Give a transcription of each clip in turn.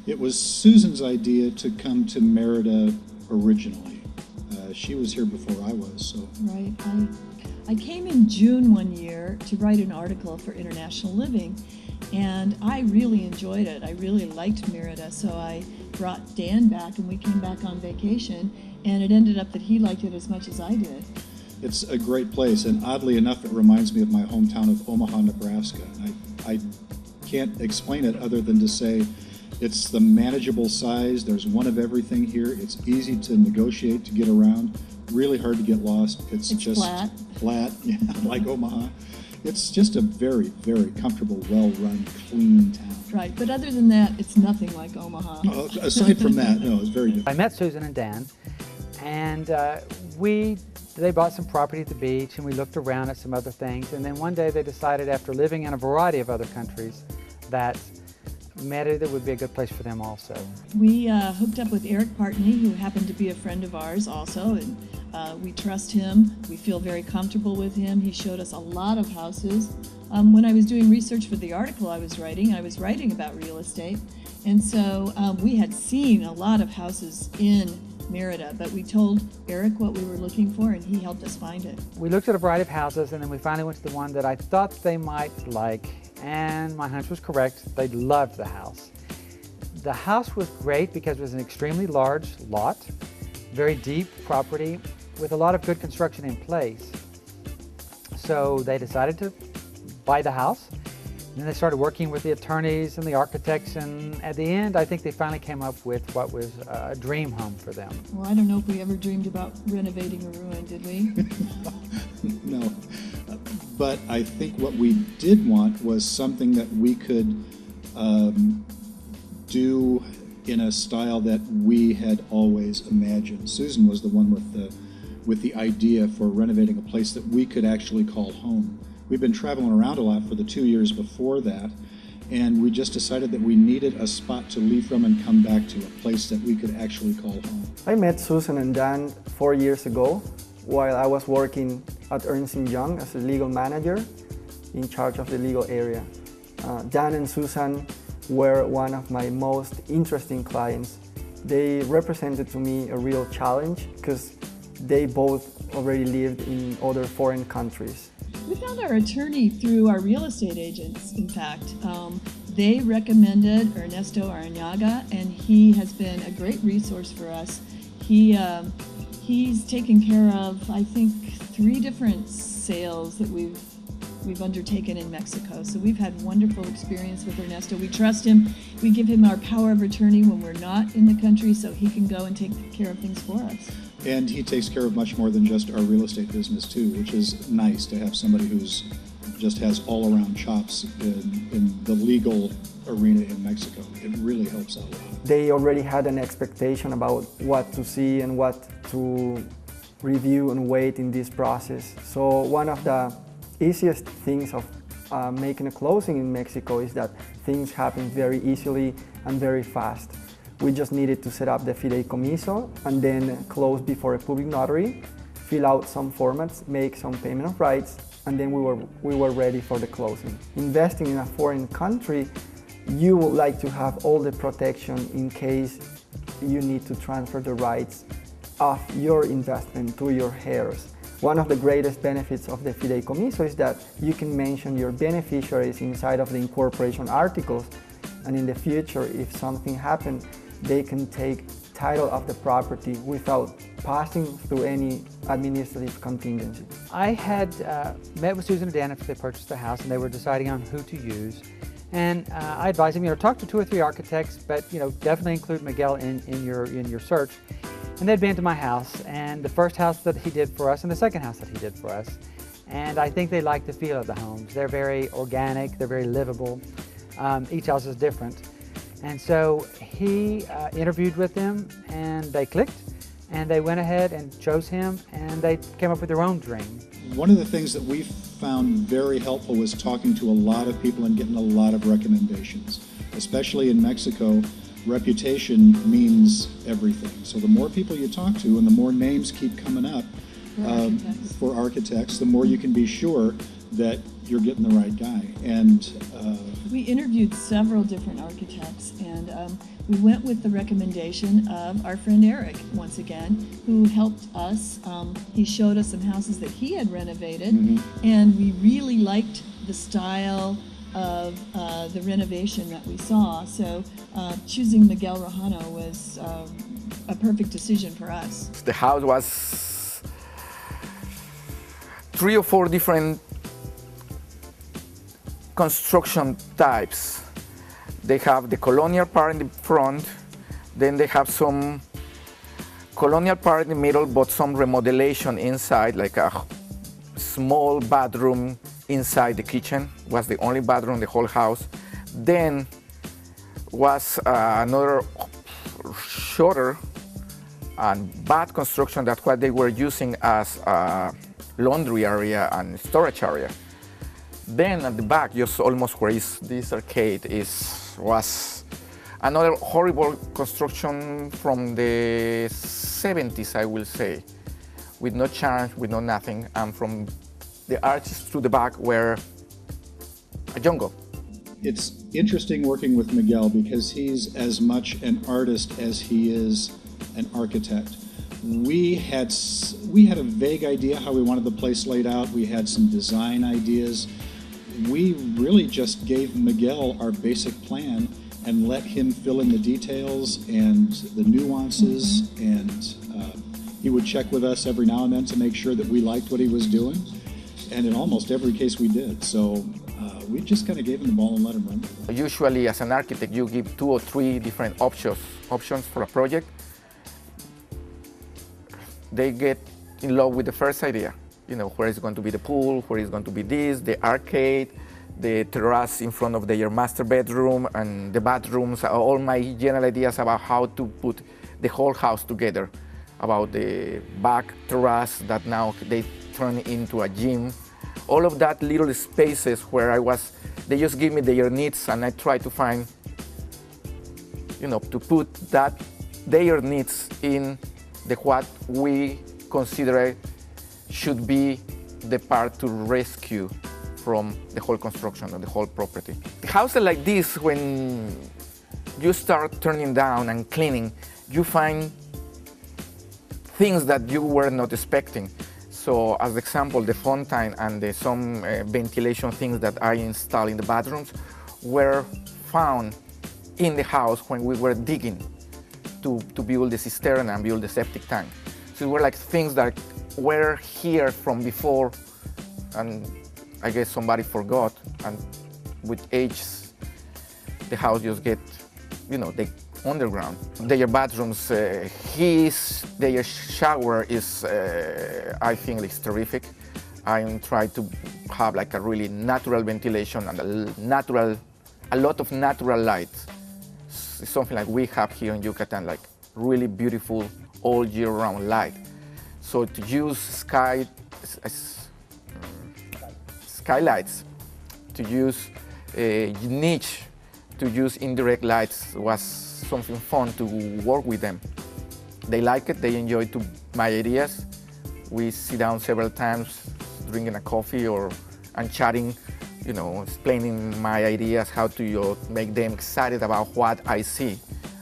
It was Susan's idea to come to Merida originally. She was here before I was, so. Right. I came in June one year to write an article for International Living, and I really enjoyed it. I really liked Merida, so I brought Dan back, and we came back on vacation, and it ended up that he liked it as much as I did. It's a great place, and oddly enough, it reminds me of my hometown of Omaha, Nebraska. I can't explain it other than to say it's the manageable size. There's one of everything here. It's easy to negotiate, to get around. Really hard to get lost. It's just flat, yeah, like Omaha. It's just a very, very comfortable, well-run, clean town. Right, but other than that, it's nothing like Omaha. Aside from that, no, it's very different. I met Susan and Dan, and they bought some property at the beach, and we looked around at some other things, and then one day they decided, after living in a variety of other countries, that Merida would be a good place for them also. We hooked up with Eric Partney, who happened to be a friend of ours also, and we trust him. We feel very comfortable with him. He showed us a lot of houses. When I was doing research for the article I was writing about real estate, and so we had seen a lot of houses in Merida, but we told Eric what we were looking for, and he helped us find it. We looked at a variety of houses, and then we finally went to the one that I thought they might like, and my hunch was correct. They loved the house. The house was great because it was an extremely large lot, very deep property with a lot of good construction in place. So they decided to buy the house. Then they started working with the attorneys and the architects, and at the end, I think they finally came up with what was a dream home for them. Well, I don't know if we ever dreamed about renovating a ruin, did we? No. But I think what we did want was something that we could do in a style that we had always imagined. Susan was the one with the idea for renovating a place that we could actually call home. We've been traveling around a lot for the 2 years before that, and we just decided that we needed a spot to leave from and come back to, a place that we could actually call home. I met Susan and Dan 4 years ago while I was working at Ernst & Young as a legal manager in charge of the legal area. Dan and Susan were one of my most interesting clients. They represented to me a real challenge because they both already lived in other foreign countries. We found our attorney through our real estate agents, in fact. They recommended Ernesto Arranaga, and he has been a great resource for us. He's taken care of, I think, 3 different sales that we've undertaken in Mexico. So we've had wonderful experience with Ernesto. We trust him. We give him our power of attorney when we're not in the country, so he can go and take care of things for us. And he takes care of much more than just our real estate business too, which is nice to have somebody who's just has all-around chops in the legal arena in Mexico. It really helps out a lot. They already had an expectation about what to see and what to review and wait in this process. So one of the easiest things of making a closing in Mexico is that things happen very easily and very fast. We just needed to set up the fideicomiso and then close before a public notary, fill out some formats, make some payment of rights, and then we were ready for the closing. Investing in a foreign country, you would like to have all the protection in case you need to transfer the rights of your investment to your heirs. One of the greatest benefits of the fideicomiso is that you can mention your beneficiaries inside of the incorporation articles, and in the future, if something happens, they can take title of the property without passing through any administrative contingency. I had met with Susan and Dan after they purchased the house, and they were deciding on who to use. And I advised them, talk to 2 or 3 architects, but definitely include Miguel in your search. And they'd been to my house, and the first house that he did for us, and the second house that he did for us. And I think they like the feel of the homes. They're very organic, they're very livable. Each house is different. And so he interviewed with them, and they clicked, and they went ahead and chose him, and they came up with their own dream. One of the things that we found very helpful was talking to a lot of people and getting a lot of recommendations. Especially in Mexico, reputation means everything. So the more people you talk to and the more names keep coming up for architects, the more you can be sure that you're getting the right guy. And we interviewed several different architects, and we went with the recommendation of our friend Eric, once again, who helped us. He showed us some houses that he had renovated, and we really liked the style of the renovation that we saw. So choosing Miguel Rojano was a perfect decision for us. The house was 3 or 4 different construction types. They have the colonial part in the front, then they have some colonial part in the middle, but some remodelation inside, like a small bathroom inside the kitchen. Was the only bathroom in the whole house. Then was another shorter and bad construction. That's what they were using as a laundry area and storage area. Then at the back, just almost where is this arcade was another horrible construction from the 70s, I will say, with no charm, with no nothing, and from the arches to the back were a jungle. it's interesting working with Miguel because he's as much an artist as he is an architect. We had a vague idea how we wanted the place laid out. We had some design ideas. We really just gave Miguel our basic plan and let him fill in the details and the nuances, and he would check with us every now and then to make sure that we liked what he was doing, and in almost every case we did. So we just kind of gave him the ball and let him run. Usually as an architect you give 2 or 3 different options for a project. They get in love with the first idea, you know, where is going to be the pool, where is going to be this, the arcade, the terrace in front of their master bedroom, and the bathrooms, all my general ideas about how to put the whole house together, about the back terrace that now they turn into a gym. All of that little spaces where they just give me their needs, and I try to find, you know, to put their needs in what we consider should be the part to rescue from the whole construction of the whole property. Houses like this, when you start turning down and cleaning, you find things that you were not expecting. So as example, the fountain and some ventilation things that I installed in the bathrooms were found in the house when we were digging to build the cistern and build the septic tank. So it were like things that were here from before, and I guess somebody forgot, and with age, the house just get, you know, they underground. Their bathrooms, their shower is, I think it's terrific. I try to have like a really natural ventilation and a lot of natural light. It's something like we have here in Yucatan, like really beautiful all year round light. So to use skylights, to use niche, to use indirect lights was something fun to work with them. They like it, they enjoy my ideas. We sit down several times, drinking a coffee and chatting, you know, explaining my ideas, how to make them excited about what I see.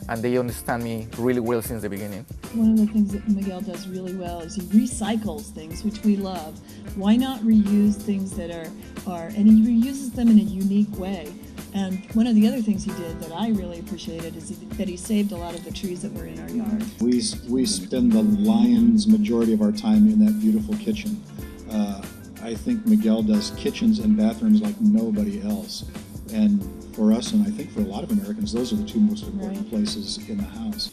And they understand me really well since the beginning. One of the things that Miguel does really well is he recycles things, which we love. Why not reuse things that are and he reuses them in a unique way. And one of the other things he did that I really appreciated is that he saved a lot of the trees that were in our yard. We spend the lion's majority of our time in that beautiful kitchen. I think Miguel does kitchens and bathrooms like nobody else. And for us, and I think for a lot of Americans, those are the 2 most important places in the house.